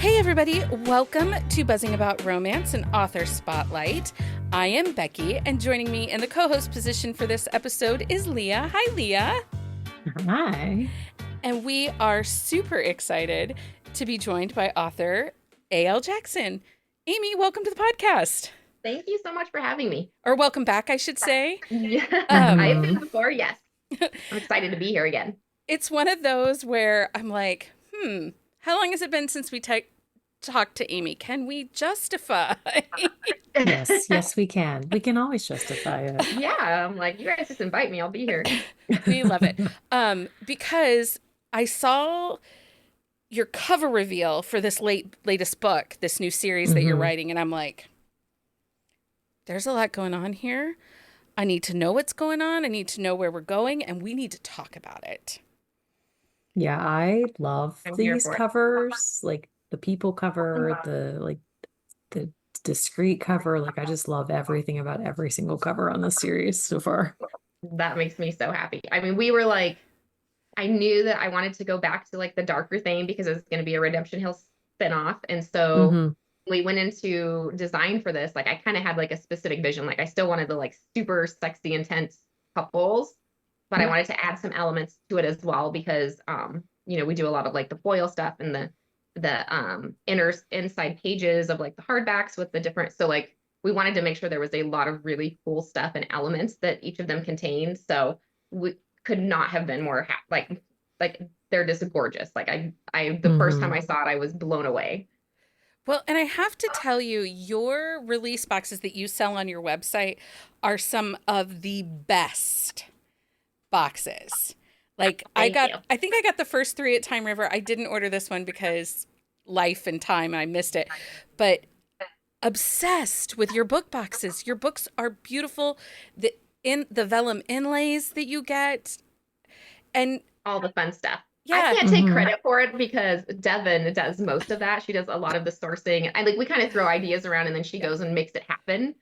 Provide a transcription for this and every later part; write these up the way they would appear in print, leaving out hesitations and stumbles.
Hey everybody, welcome to Buzzing About Romance and Author Spotlight. I am Becky, and joining me in the co-host position for this episode is Leah. Hi, Leah. Hi. And we are super excited to be joined by author A.L. Jackson. Amy, welcome to the podcast. Thank you so much for having me. Or welcome back, I should say. Yeah, I've been before, yes. I'm excited to be here again. It's one of those where I'm like, how long has it been since we talked to Amy? Can we justify? Yes, we can. We can always justify it. Yeah, I'm like, you guys just invite me, I'll be here. We love it. Because I saw your cover reveal for this latest book, this new series that you're writing, and I'm like, there's a lot going on here. I need to know what's going on. I need to know where we're going, and we need to talk about it. Yeah, I love I'm here these for it. covers, like the people cover, the discreet cover. Like I just love everything about every single cover on this series so far. That makes me so happy. I mean, we were like, I knew that I wanted to go back to like the darker thing because it was going to be a Redemption Hill spinoff. And so we went into design for this. Like I kind of had like a specific vision. Like I still wanted the like super sexy, intense couples, but I wanted to add some elements to it as well because, we do a lot of like the foil stuff and the inside pages of like the hardbacks with the different. So like we wanted to make sure there was a lot of really cool stuff and elements that each of them contained. So we could not have been more like they're just gorgeous. Like the first time I saw it, I was blown away. Well, and I have to tell you, your release boxes that you sell on your website are some of the best boxes. Like I think I got the first 3 at Time River. I didn't order this one because life and time, I missed it. But obsessed with your book boxes. Your books are beautiful. The vellum inlays that you get and all the fun stuff. Yeah. I can't take credit for it because Devin does most of that. She does a lot of the sourcing. We kind of throw ideas around and then she goes and makes it happen.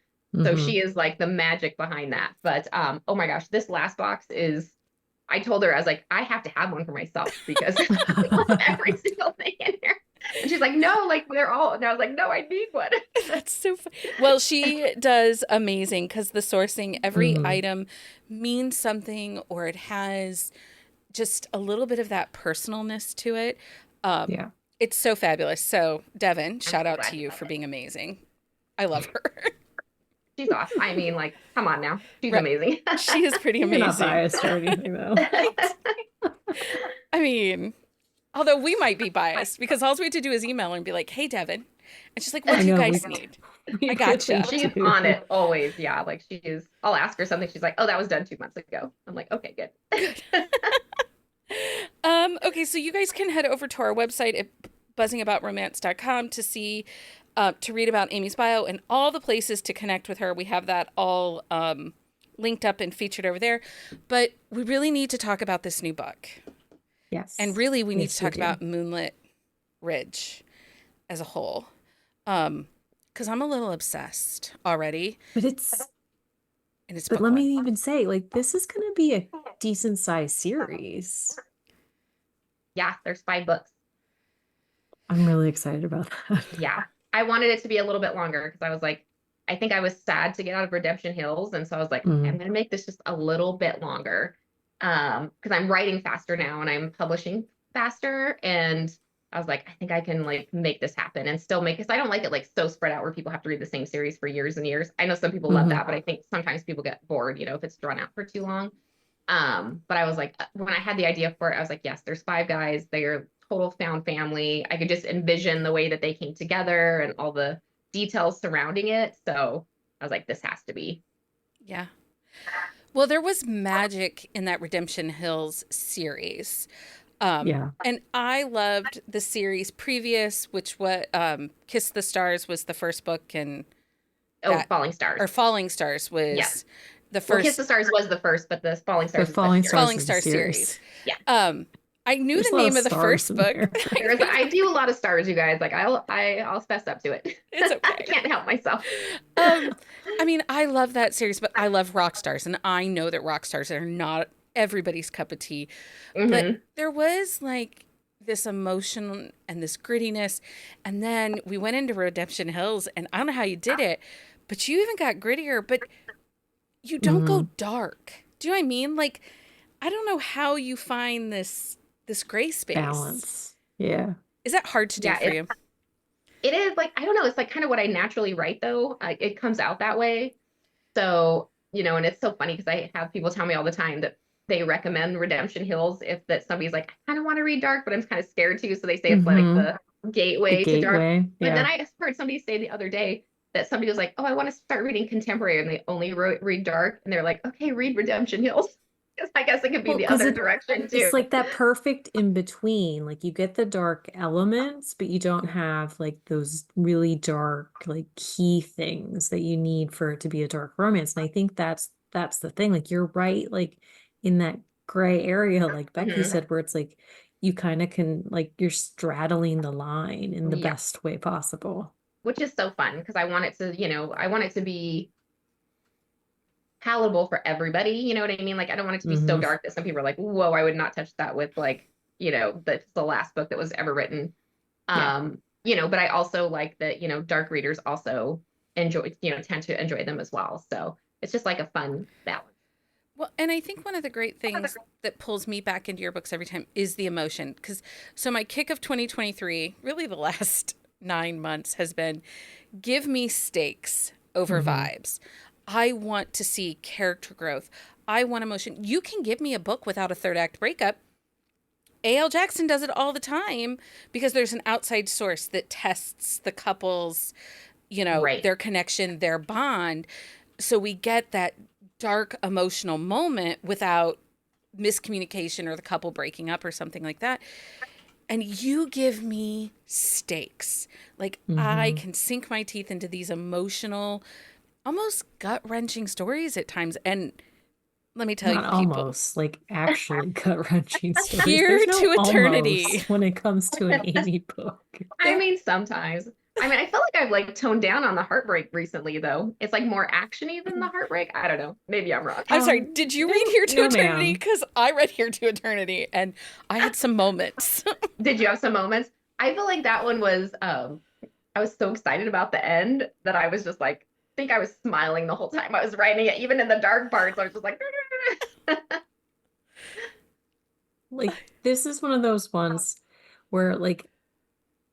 So she is like the magic behind that. But oh my gosh, this last box I told her, I was like, I have to have one for myself because I love every single thing in here. And she's like, no, like they're all, and I was like, no, I need one. That's so fun. Well, she does amazing because the sourcing, every item means something or it has just a little bit of that personalness to it. It's so fabulous. So Devin, shout out to you for being amazing. I love her. She's awesome. I mean, like, come on now. She's amazing. She is pretty amazing. You're not biased or anything, though. I mean, although we might be biased because all we have to do is email her and be like, hey, Devin. And she's like, what do you guys need? I gotcha. She's on it always. Yeah. Like I'll ask her something. She's like, oh, that was done 2 months ago. I'm like, okay, good. Okay, so you guys can head over to our website at buzzingaboutromance.com to see to read about Amy's bio and all the places to connect with her. We have that all linked up and featured over there. But we really need to talk about this new book. Yes. And really we need to talk about Moonlit Ridge as a whole. Because I'm a little obsessed already. But let me even say, like, this is going to be a decent sized series. Yeah, there's 5 books. I'm really excited about that. Yeah. I wanted it to be a little bit longer because I was like, I think I was sad to get out of Redemption Hills. And so I was like, I'm going to make this just a little bit longer because I'm writing faster now and I'm publishing faster. And I was like, I think I can like make this happen and still make, because I don't like it like so spread out where people have to read the same series for years and years. I know some people love that, but I think sometimes people get bored, if it's drawn out for too long. But I was like, when I had the idea for it, I was like, yes, there's 5 guys. They're total found family. I could just envision the way that they came together and all the details surrounding it. So I was like, this has to be. Yeah. Well, there was magic in that Redemption Hills series. And I loved the series previous, which Kiss the Stars was the first book, and Falling Stars. Or Falling Stars was the first. Well, Kiss the Stars was the first, but the Falling Stars. The Falling Stars series. Yeah. I knew the name of the first book. I do a lot of stars, you guys. Like I'll fess up to it. It's okay. I can't help myself. I mean, I love that series, but I love rock stars, and I know that rock stars are not everybody's cup of tea. But there was like this emotion and this grittiness. And then we went into Redemption Hills, and I don't know how you did it, but you even got grittier, but you don't Mm-hmm. go dark. Do you know what I mean? Like, I don't know how you find this gray space. Balance. Yeah. Is that hard to do Yeah, for you? it is like, I don't know, it's like kind of what I naturally write though. It comes out that way. So, and it's so funny because I have people tell me all the time that they recommend Redemption Hills if that somebody's like, I kind of want to read dark, but I'm kind of scared too. So they say it's like Mm-hmm. the The gateway to dark. gateway. But then Yeah. I heard somebody say the other day that somebody was like, oh, I want to start reading contemporary and they only read dark. And they're like, okay, read Redemption Hills. Because I guess it could be Well, the because other direction too. it's like that perfect in between. Like you get the dark elements, but you don't have like those really dark, like key things that you need for it to be a dark romance. And I think that's the thing. Like you're right, like in that gray area, like Becky Mhm. said, where it's like you kind of can like you're straddling the line in the Yeah, best way possible. which is so fun because I want it to, I want it to be palatable for everybody. You know what I mean? Like, I don't want it to be so Hmm. dark that some people are like, whoa, I would not touch that with like, that's the last book that was ever written. Yeah. But I also like that, dark readers also enjoy, tend to enjoy them as well. So it's just like a fun balance. Well, and I think one of the great things that pulls me back into your books every time is the emotion. Because so my kick of 2023, really the last 9 months, has been give me stakes over Hmm. vibes. I want to see character growth. I want emotion. You can give me a book without a third act breakup. A.L. Jackson does it all the time because there's an outside source that tests the couple's, Right. their connection, their bond. So we get that dark emotional moment without miscommunication or the couple breaking up or something like that. And you give me stakes. Like I Hmm. can sink my teeth into these emotional, almost gut wrenching stories at times. And let me tell Not you, people, almost, like actually gut-wrenching stories. here There's to no eternity. almost when it comes to an Amy book. I There, mean, sometimes. I mean, I feel like I've like toned down on the heartbreak recently, though. It's like more actiony than the heartbreak. I don't know. Maybe I'm wrong. I'm sorry, did you read No, Here to no, Eternity? ma'am. Because I read Here to Eternity and I had some moments. Did you have some moments? I feel like that one was I was so excited about the end that I was just like, I think I was smiling the whole time I was writing it, even in the dark parts. I was just like, Like this is one of those ones where like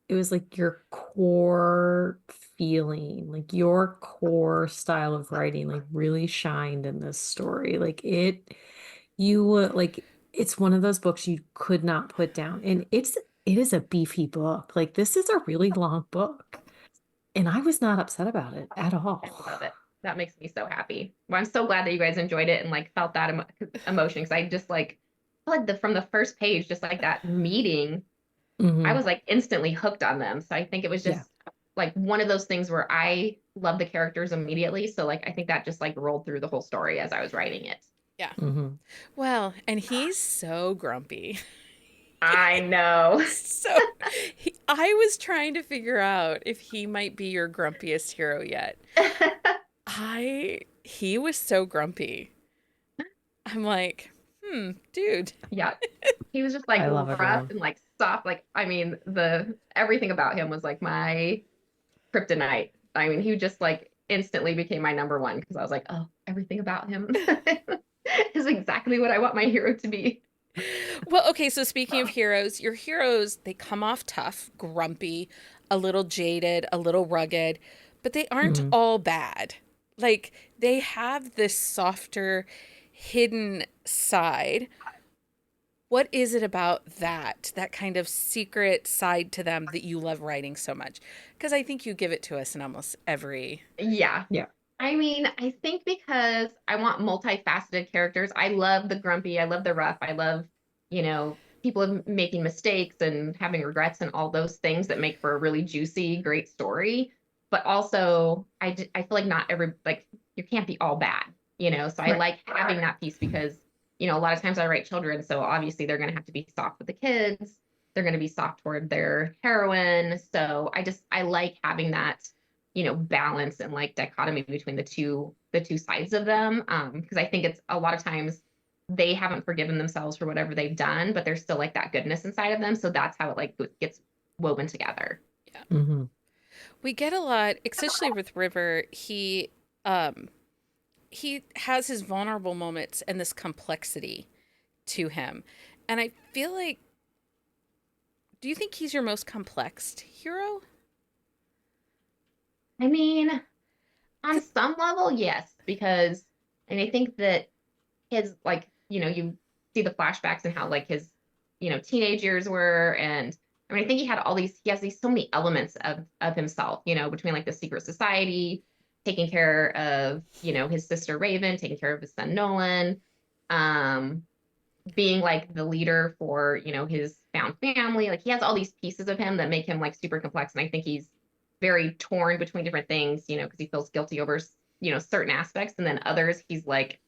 it was like your core feeling, like your core style of writing, like really shined in this story. Like you would like it's one of those books you could not put down. And it is a beefy book. Like this is a really long book. And I was not upset about it at I all. love it. That makes me so happy. Well, I'm so glad that you guys enjoyed it and like felt that emotion because I just like felt like from the first page, just like that meeting, I Hmm. was like instantly hooked on them. So I think it was Yeah. just like one of those things where I love the characters immediately. So like I think that just like rolled through the whole story as I was writing it. Yeah. Hmm. Well, and he's so grumpy. I know. So I was trying to figure out if he might be your grumpiest hero yet. He was so grumpy. I'm like, dude. Yeah. He was just like I love rough everyone. and like soft. Like, I mean, the everything about him was like my kryptonite. I mean, he just like instantly became my number one because I was like, oh, everything about him is exactly what I want my hero to be. Well, okay, so speaking of heroes, your heroes, they come off tough, grumpy, a little jaded, a little rugged, but they aren't Hmm. all bad. Like, they have this softer, hidden side. What is it about that kind of secret side to them that you love writing so much? Because I think you give it to us in almost every. Yeah. Yeah. I mean, I think because I want multifaceted characters. I love the grumpy, I love the rough, I love, people making mistakes and having regrets and all those things that make for a really juicy, great story. But also, I feel like not every, like, you can't be all bad, So I Right. like having that piece because, a lot of times I write children. So obviously they're going to have to be soft with the kids. They're going to be soft toward their heroine. So I like having that balance and like dichotomy between the two sides of them because I think it's a lot of times they haven't forgiven themselves for whatever they've done, but there's still like that goodness inside of them. So that's how it like gets woven together. Yeah. Mm-hmm. We get a lot, especially with River. Um he has his vulnerable moments and this complexity to him. And I feel like, do you think he's your most complex hero? I mean, on some level, yes, because, and I think that his like, you see the flashbacks and how like his, teenage years were. And I mean, I think he has these so many elements of himself, between like the secret society, taking care of, his sister Raven, taking care of his son Nolan, um, being like the leader for, his found family. Like he has all these pieces of him that make him like super complex. And I think he's very torn between different things, because he feels guilty over, certain aspects. And then others, he's like,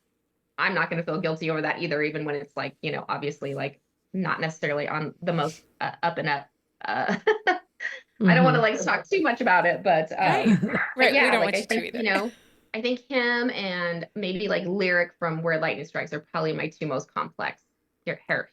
I'm not going to feel guilty over that either, even when it's like, obviously like not necessarily on the most up and up. I don't want to like talk too much about it, but Right. but We yeah, don't like want I you to think, either. I think him and maybe like Lyric from Where Lightning Strikes are probably my two most complex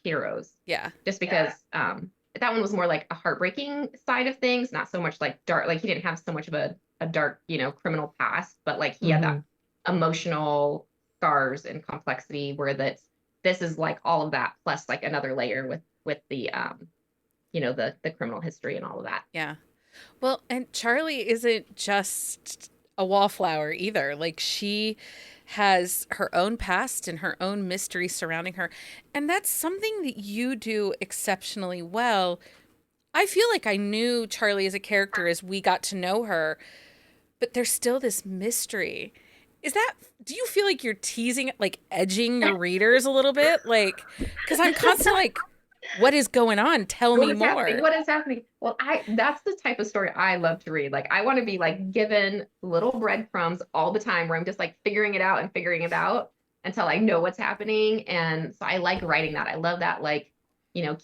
heroes. Yeah. Just because that one was more like a heartbreaking side of things, not so much like dark. Like he didn't have so much of a dark, criminal past, but like he had that emotional scars and complexity where this is like all of that plus like another layer with the the criminal history and all of that. Yeah. Well, and Charlie isn't just a wallflower either. Like she has her own past and her own mystery surrounding her. And that's something that you do exceptionally well. I feel like I knew Charlie as a character as we got to know her, but there's still this mystery. Do you feel like you're teasing, like edging your readers a little bit? Like, because I'm constantly like, what is going on? Tell me more. What is happening? Well, that's the type of story I love to read. Like I want to be like given little breadcrumbs all the time where I'm just like figuring it out and figuring it out until I know what's happening. And so I like writing that. I love that, like,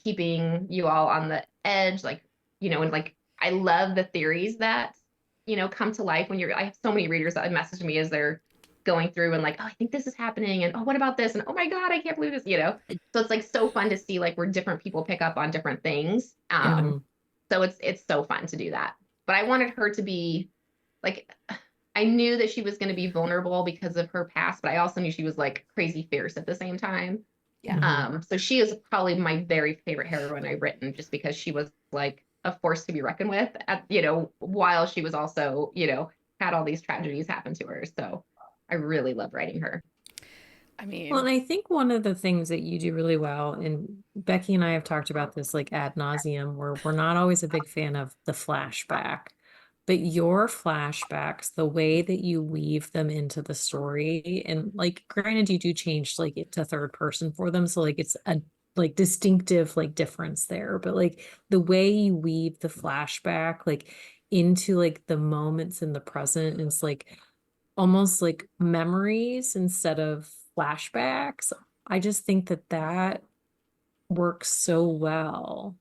keeping you all on the edge, like, and like I love the theories that, come to life when I have so many readers that message me as they're going through and like, oh, I think this is happening. And oh, what about this? And oh my God, I can't believe this, So it's like so fun to see like where different people pick up on different things. So it's so fun to do that. But I wanted her to be like, I knew that she was going to be vulnerable because of her past, but I also knew she was like crazy fierce at the same time. Yeah. So she is probably my very favorite heroine I've written, just because she was like a force to be reckoned with at, while she was also, had all these tragedies happen to her. So I really love writing her. I mean, Well, and I think one of the things that you do really well, and Becky and I have talked about this like ad nauseum, where we're not always a big fan of the flashback, but your flashbacks, the way that you weave them into the story, and like granted, you do change like it to third person for them, so like it's a like distinctive like difference there, but like the way you weave the flashback like into like the moments in the present, it's like almost like memories instead of flashbacks. I just think that that works so well.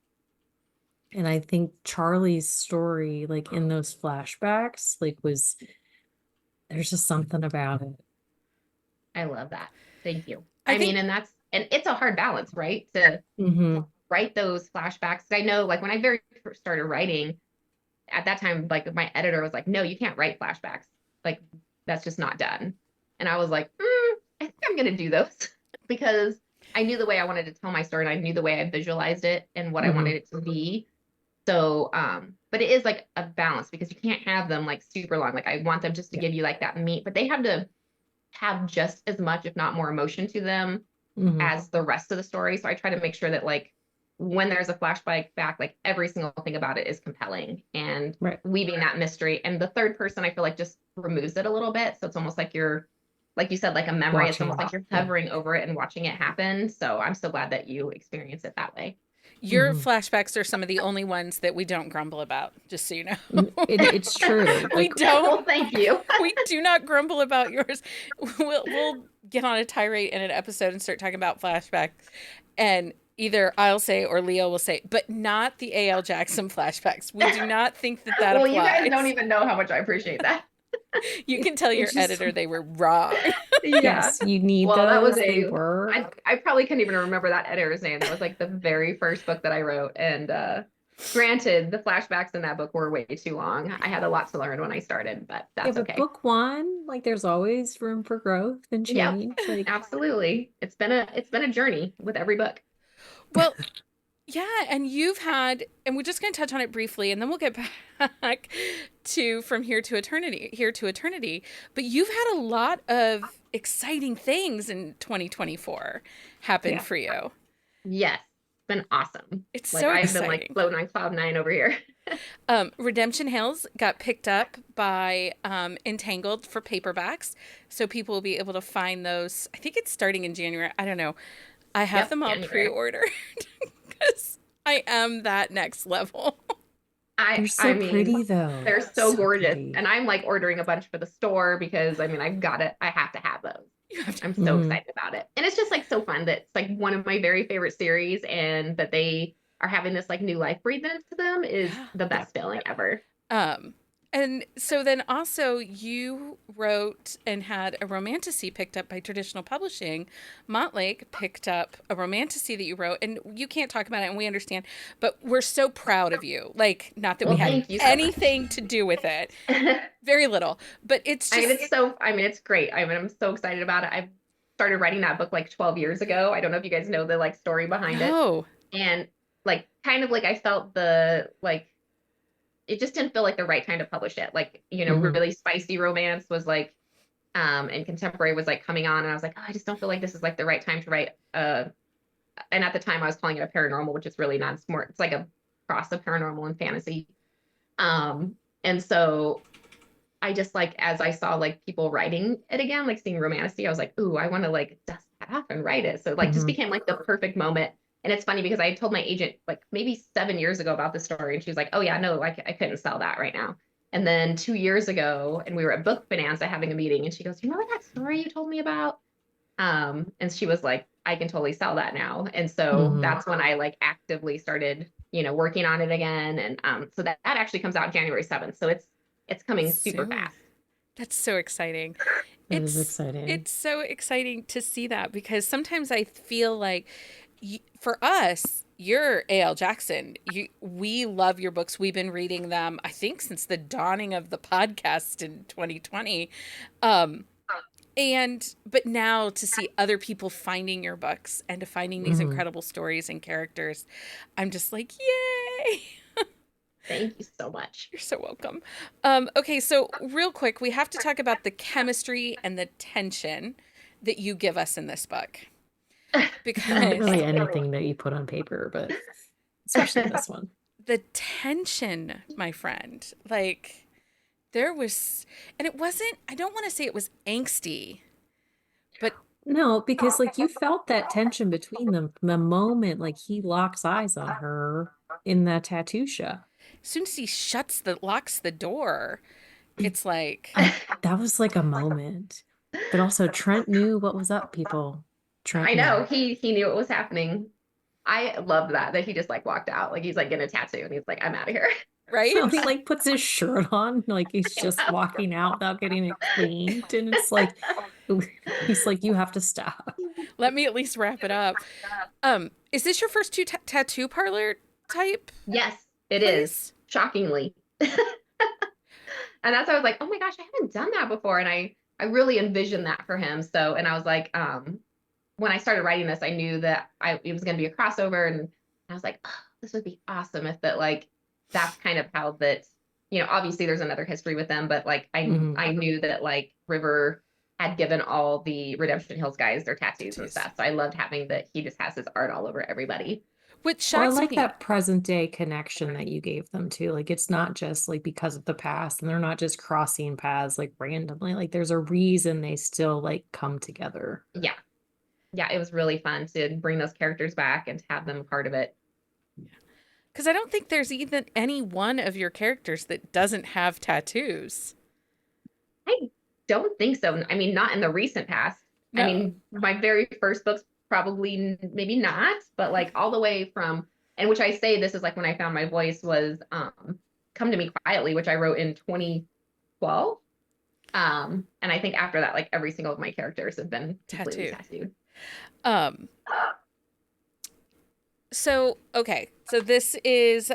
And I think Charlie's story, like in those flashbacks, like there's just something about it. I love that. Thank you. I I think, mean, and it's a hard balance, right? To write those flashbacks. I know like when I very first started writing at that time, like my editor was like, no, you can't write flashbacks. Like that's just not done. And I was like, I think I'm going to do those because I knew the way I wanted to tell my story and I knew the way I visualized it and what I wanted it to be. So, but it is like a balance because you can't have them like super long. Like I want them just to give you like that meat, but they have to have just as much, if not more emotion to them as the rest of the story. So I try to make sure that like when there's a flashback back, like every single thing about it is compelling and weaving that mystery. And the third person, I feel like just removes it a little bit. So it's almost like you're, like you said, like a memory. It's almost like you're hovering over it and watching it happen. So I'm so glad that you experience it that way. your flashbacks are some of the only ones that we don't grumble about, just so you know. It's true. We don't. Well, thank you. We do not grumble about yours. We'll get on a tirade in an episode and start talking about flashbacks. And either I'll say or Leo will say, but not the A.L. Jackson flashbacks. We do not think that applies. Well, you guys don't even know how much I appreciate that. You can tell your editor they were wrong. Yeah. Yes, you need Well, that was those. They work. I probably couldn't even remember that editor's name. That was like the very first book that I wrote. And granted, the flashbacks in that book were way too long. I had a lot to learn when I started, but Yeah, that's but okay. book one, like there's always room for growth and Yep, change. Like absolutely. It's been a journey with every book. Well, yeah, and you've had, and we're just going to touch on it briefly, and then we'll get back to From Here to Eternity, Here to Eternity. But you've had a lot of exciting things in 2024 happen for you. Yes, it's been awesome. It's Like so I've exciting. been like floating on cloud nine over here. Redemption Hills got picked up by Entangled for paperbacks, so people will be able to find those. I think it's starting in January. I don't know. I have them all pre-ordered because I am that next level. they're so pretty though. They're so gorgeous. Pretty. And I'm like ordering a bunch for the store because I mean I've got it. I have to have those. I'm so excited about it. And it's just like so fun that it's like one of my very favorite series and that they are having this like new life breathed into them is the best feeling ever. And so then also you wrote and had a romantasy picked up by Traditional Publishing. Montlake picked up a romantasy that you wrote, and you can't talk about it, and we understand, but we're so proud of you. Like, not that we had anything to do with it. Very little. But it's just... it's great. I mean, I'm so excited about it. I started writing that book like 12 years ago. I don't know if you guys know the like story behind it. And like, kind of like I felt it just didn't feel like the right time to publish it. Like, you know, really spicy romance was like, and contemporary was like coming on. And I was like, oh, I just don't feel like this is like the right time to write. And at the time I was calling it a paranormal, which is really not smart. It's like a cross of paranormal and fantasy. And so I just like, as I saw like people writing it again, like seeing romantasy, I was like, ooh, I want to like dust that off and write it. So like just became like the perfect moment. And it's funny because I told my agent like maybe 7 years ago about the story and she was like, oh yeah, no, I couldn't sell that right now. And then 2 years ago, and we were at Book Bonanza having a meeting and she goes, you remember that story you told me about? And she was like, I can totally sell that now. And so that's when I like actively started, you know, working on it again. And so that actually comes out January 7th. So it's coming super fast. That's so exciting. It is exciting. It's so exciting to see that because sometimes I feel like for us, you're A.L. Jackson. We love your books. We've been reading them, I think, since the dawning of the podcast in 2020. But now to see other people finding your books and to finding these incredible stories and characters, I'm just like, yay! Thank you so much. You're so welcome. Okay, so real quick, we have to talk about the chemistry and the tension that you give us in this book. Because not really anything that you put on paper, but especially this one. The tension, my friend, like there was, and it wasn't, I don't want to say it was angsty, but no, because like you felt that tension between them from the moment like he locks eyes on her in that tattoo shop. As soon as he locks the door, it's like that was like a moment. But also Trent knew what was up, people. Trent I know he knew what was happening. I loved that he just like walked out, like he's like getting a tattoo and he's like, I'm out of here. Right? So he like puts his shirt on, like he's just walking out without getting it cleaned. And it's like, he's like, you have to stop. Let me at least wrap it up. Is this your first tattoo parlor type? Yes, it is. Shockingly. And that's why I was like, oh my gosh, I haven't done that before. And I really envisioned that for him. So, and I was like, when I started writing this, I knew that it was going to be a crossover. And I was like, oh, this would be awesome if that, like, that's kind of how that, you know, obviously there's another history with them, but like, I knew that like River had given all the Redemption Hills guys their tattoos and stuff. So I loved having that he just has his art all over everybody. Which I like that present day connection that you gave them too. Like it's not just like because of the past and they're not just crossing paths like randomly. Like there's a reason they still like come together. Yeah. Yeah, it was really fun to bring those characters back and to have them part of it. Yeah. Because I don't think there's even any one of your characters that doesn't have tattoos. I don't think so. I mean, not in the recent past. No. I mean, my very first books probably maybe not, but like all the way from, and which I say this is like when I found my voice was Come to Me Quietly, which I wrote in 2012. And I think after that, like every single of my characters have been completely tattooed. Um, so this is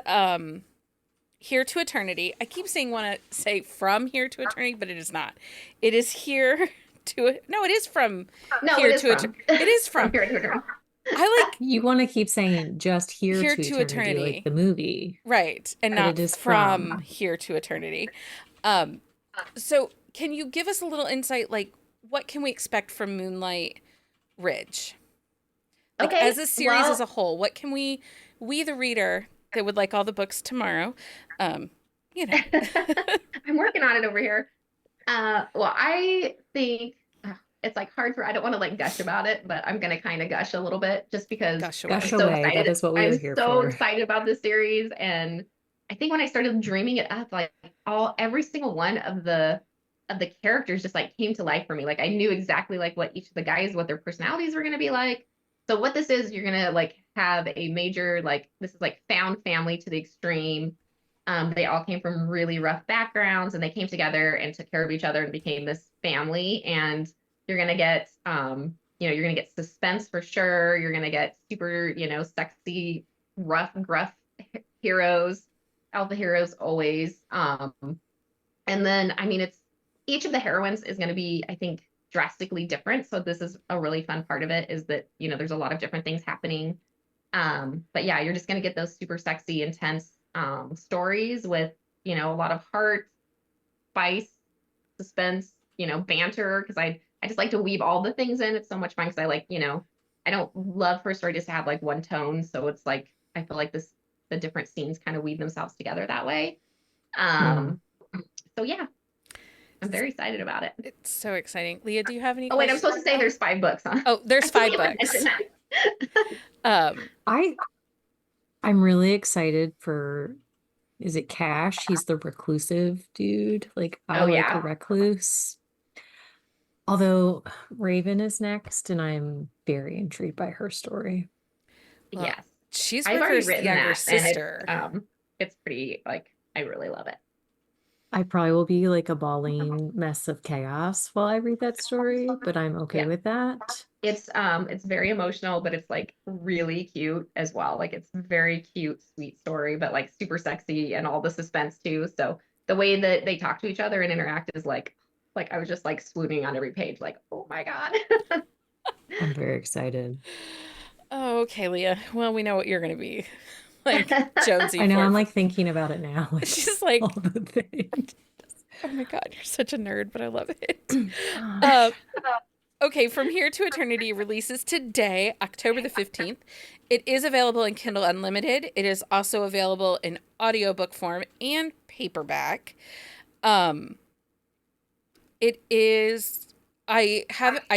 Here to Eternity. I keep saying want to say From Here to Eternity, but it is not. It is Here to No, it is from Here to Eternity. It is from Here to Eternity. I like You want to keep saying just Here to Eternity, Eternity, like the movie. Right, and but not it is from Here to Eternity. So can you give us a little insight, like what can we expect from Moonlight Ridge? Like as a series as a whole, what can we the reader that would like all the books tomorrow, you know. I'm working on it over here. Well, I think it's like hard for, I don't want to like gush about it, but I'm going to kind of gush a little bit just because gush I'm so away. excited. That is what we were here for. I'm so excited about this series. And I think when I started dreaming it up, like every single one of the characters just like came to life for me. Like I knew exactly like what each of the guys, what their personalities were going to be like. So what this is, you're going to like have a major, like this is like found family to the extreme. They all came from really rough backgrounds and they came together and took care of each other and became this family. And you're going to get, you're going to get suspense for sure. You're going to get super, sexy, rough, gruff heroes, alpha heroes always. And then, I mean, each of the heroines is going to be, I think, drastically different. So this is a really fun part of it is that, there's a lot of different things happening. But yeah, you're just going to get those super sexy, intense stories with, a lot of heart, spice, suspense, banter. Cause I just like to weave all the things in. It's so much fun. Cause I like, I don't love for a story just to have like one tone. So it's like, I feel like the different scenes kind of weave themselves together that way. So yeah, I'm very excited about it. It's so exciting. Leah, do you have any questions? Wait, I'm supposed to say there's 5 books, huh? Oh, there's 5 books. I'm really excited for, is it Cash? He's the reclusive dude. Like I like a recluse. Although Raven is next and I'm very intrigued by her story. Well, yes. She's with her younger sister. It's pretty, like, I really love it. I probably will be like a bawling mess of chaos while I read that story, but I'm okay with that. It's very emotional, but it's like really cute as well. Like it's very cute, sweet story, but like super sexy and all the suspense too. So the way that they talk to each other and interact is like I was just like swooning on every page, like, oh my God. I'm very excited. Oh, okay, Leah. Well, we know what you're going to be. Like Jonesy. I know. I'm like thinking about it now. Like, she's like, all the things. Oh my God, you're such a nerd, but I love it. Okay, From Here to Eternity releases today, October the 15th. It is available in Kindle Unlimited. It is also available in audiobook form and paperback. It is, I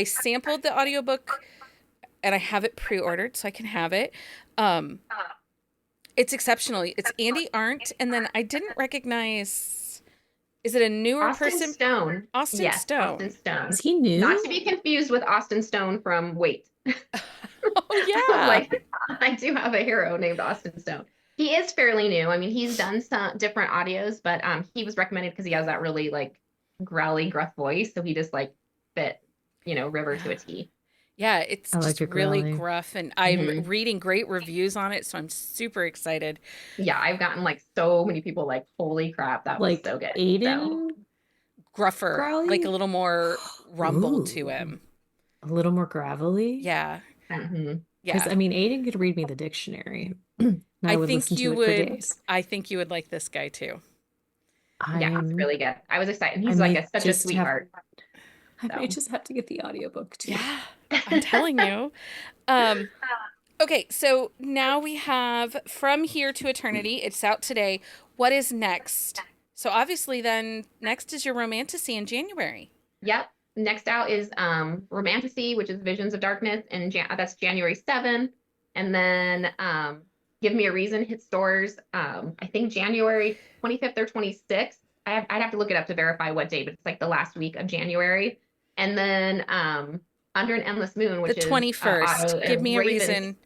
sampled the audiobook and I have it pre-ordered so I can have it. It's exceptional. It's Andy Arndt, and then I didn't recognize, is it a newer person? Stone. Austin Stone. Austin Stone. Is he new? Not to be confused with Austin Stone from Wait. Oh yeah. Like I do have a hero named Austin Stone. He is fairly new. I mean, he's done some different audios, but he was recommended because he has that really like growly, gruff voice. So he just like fit, River to a T. Yeah, it's just really gruff, and I'm reading great reviews on it, so I'm super excited. Yeah, I've gotten like so many people like, holy crap, that was so good. Aiden? So. Gruffer, Growly? like a little more rumble to him. A little more gravelly? Yeah. Mm-hmm. Yeah. Because I mean, Aiden could read me the dictionary. I think you would. I think you would like this guy too. Yeah, it's really good. I was excited. He's like such a sweetheart. I may just have to get the audiobook too. Yeah, I'm telling you. Okay, so now we have From Here to Eternity. It's out today. What is next? So obviously then next is your Romantasy in January. Yep. Next out is Romantasy, which is Visions of Darkness, and that's January 7th. And then Give Me a Reason hit stores, I think January 25th or 26th. I'd have to look it up to verify what day, but it's like the last week of January. And then Under an Endless Moon, which is the 21st. Give Me a Reason.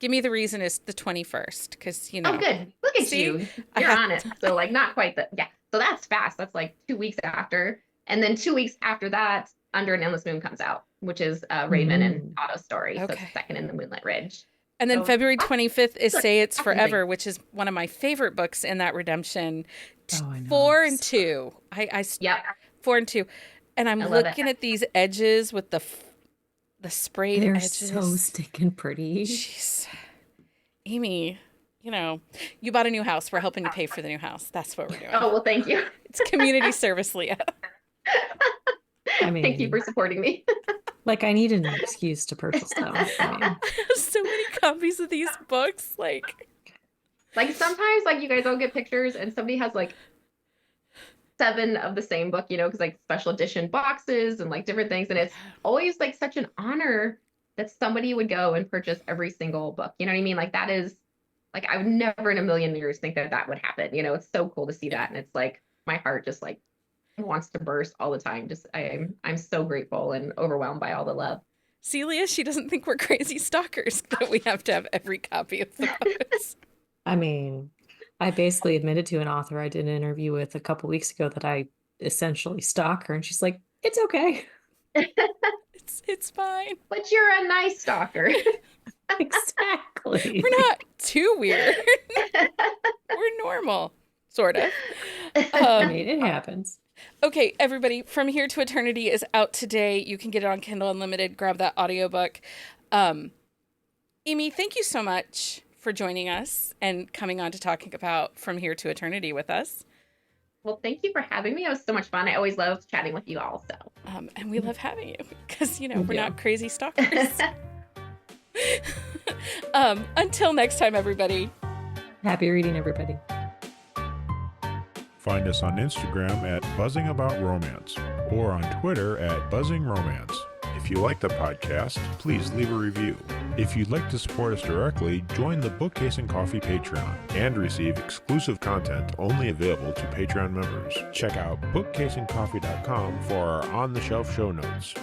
Give Me the Reason is the 21st, because Oh, good. Look at you. You're on it. So like not quite the So that's fast. That's like 2 weeks after. And then 2 weeks after that, Under an Endless Moon comes out, which is Raven and Otto's story. So it's second in the Moonlit Ridge. And then so, February 25th is Say It's Forever, which is one of my favorite books in that redemption. Oh, I know. 4 and 2. Yep. 4 and 2. And I'm looking at these edges with the sprayed edges. They're so stinking pretty. Jeez. Amy, you know, you bought a new house. We're helping you pay for the new house. That's what we're doing. Oh, well, thank you. It's community service, Leah. I mean, thank you for supporting me. Like, I need an excuse to purchase them. I have so many copies of these books. Like sometimes, like, you guys all get pictures and somebody has like 7 of the same book, you know, because like special edition boxes and like different things. And it's always like such an honor that somebody would go and purchase every single book. You know what I mean? Like, that is like, I would never in a million years think that would happen. You know, it's so cool to see that. And it's like, my heart just like wants to burst all the time. Just I'm so grateful and overwhelmed by all the love. Celia, she doesn't think we're crazy stalkers that we have to have every copy of the books. I mean, I basically admitted to an author I did an interview with a couple weeks ago that I essentially stalk her, and she's like, "It's okay, it's fine." But you're a nice stalker. Exactly. We're not too weird. We're normal, sort of. I mean, it happens. Okay, everybody, From Here to Eternity is out today. You can get it on Kindle Unlimited. Grab that audiobook. Amy, thank you so much for joining us and coming on to talking about From Here to Eternity with us. Well, thank you for having me. It was so much fun. I always love chatting with you all. So, and we love having you because, you know, we're not crazy stalkers. Until next time, everybody. Happy reading, everybody. Find us on Instagram at Buzzing About Romance or on Twitter at Buzzing Romance. If you like the podcast, please leave a review. If you'd like to support us directly, join the Bookcase and Coffee Patreon and receive exclusive content only available to Patreon members. Check out bookcaseandcoffee.com for our on-the-shelf show notes.